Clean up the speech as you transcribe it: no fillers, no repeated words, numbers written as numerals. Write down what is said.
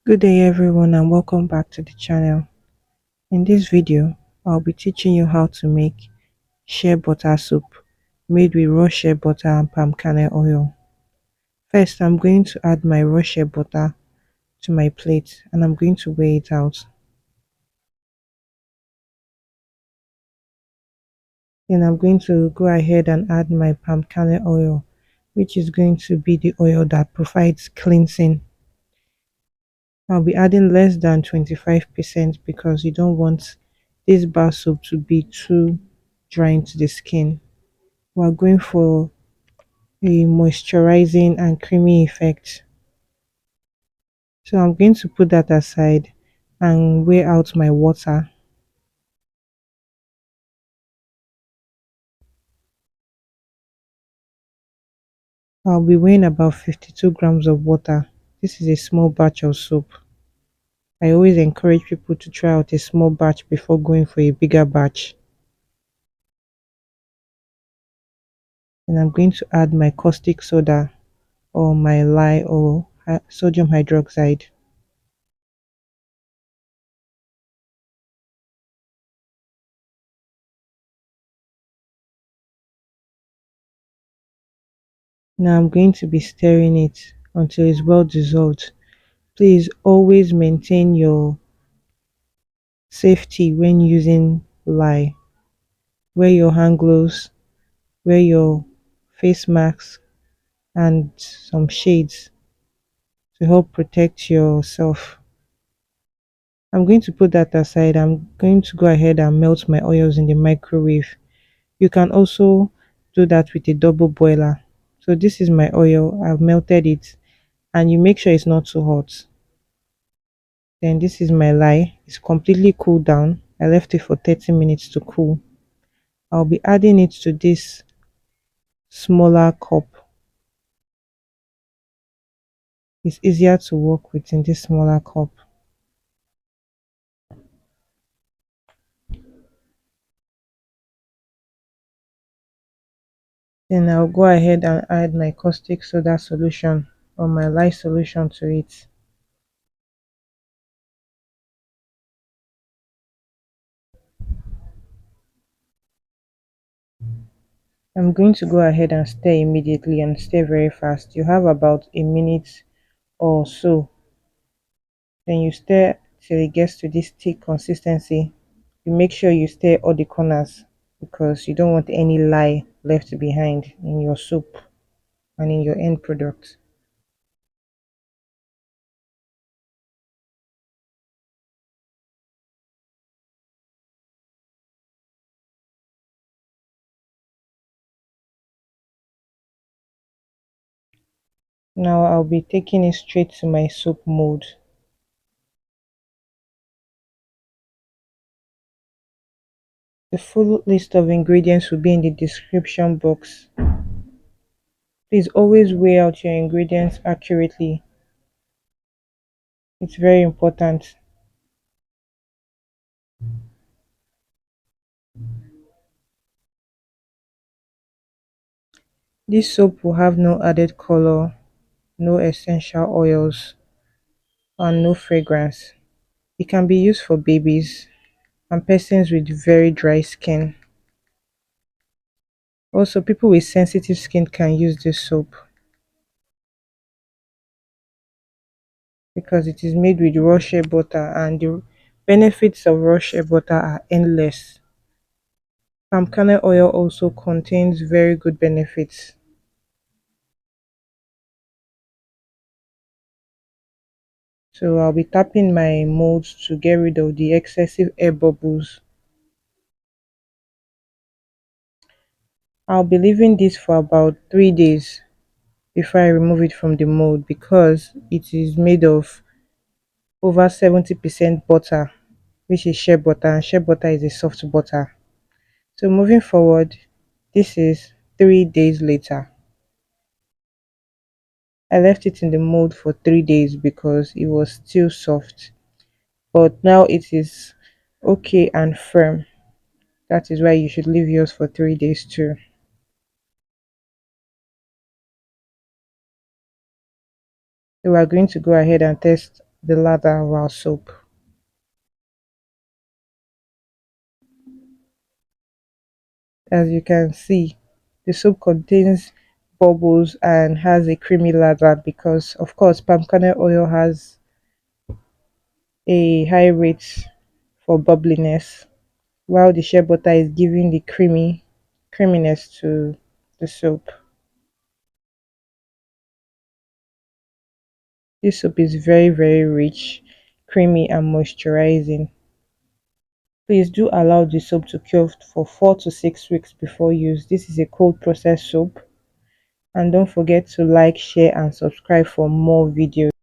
Good day everyone and welcome back to the channel. In this video, I'll be teaching you how to make shea butter soup made with raw shea butter and palm kernel oil. First, I'm going to add my raw shea butter to my plate and I'm going to weigh it out. Then I'm going to go ahead and add my palm kernel oil, which is going to be the oil that provides cleansing. I'll be adding less than 25% because you don't want this bar soap to be too drying to the skin. We're going for a moisturizing and creamy effect. So I'm going to put that aside and weigh out my water. I'll be weighing about 52 grams of water. This is a small batch of soap. I always encourage people to try out a small batch before going for a bigger batch. And I'm going to add my caustic soda or my lye or sodium hydroxide. Now I'm going to be stirring it until it's well dissolved. Please always maintain your safety when using lye. Wear your hand gloves, wear your face masks and some shades to help protect yourself. I'm going to put that aside. I'm going to go ahead and melt my oils in the microwave. You can also do that with a double boiler. So this is my oil. I've melted it and you make sure it's not too hot. Then this is my lye. It's completely cooled down. I left it for 30 minutes to cool. I'll be adding it to this smaller cup. It's easier to work with in this smaller cup. Then I'll go ahead and add my caustic soda solution or my lye solution to it. I'm going to go ahead and stir immediately and stir very fast. You have about a minute or so. Then you stir till it gets to this thick consistency. You make sure you stir all the corners because you don't want any lye left behind in your soup and in your end product. Now I'll be taking it straight to my soup mold. The full list of ingredients will be in the description box. Please always weigh out your ingredients accurately. It's very important. This soap will have no added color, no essential oils, and no fragrance. It can be used for babies and persons with very dry skin. Also, people with sensitive skin can use this soap because it is made with raw shea butter and the benefits of raw shea butter are endless. Palm kernel oil also contains very good benefits. So I'll be tapping my molds to get rid of the excessive air bubbles. I'll be leaving this for about 3 days before I remove it from the mold because it is made of over 70% butter, which is shea butter, and shea butter is a soft butter. So moving forward, this is 3 days later. I left it in the mold for 3 days because it was still soft, but now it is okay and firm. That is why you should leave yours for 3 days too. So we are going to go ahead and test the lather of our soap. As you can see, the soap contains bubbles and has a creamy lather because, of course, palm kernel oil has a high rate for bubbliness, while the shea butter is giving the creaminess to the soap. This soap is very, very rich, creamy, and moisturizing. Please do allow the soap to cure for 4 to 6 weeks before use. This is a cold process soap. And don't forget to like, share, and subscribe for more videos.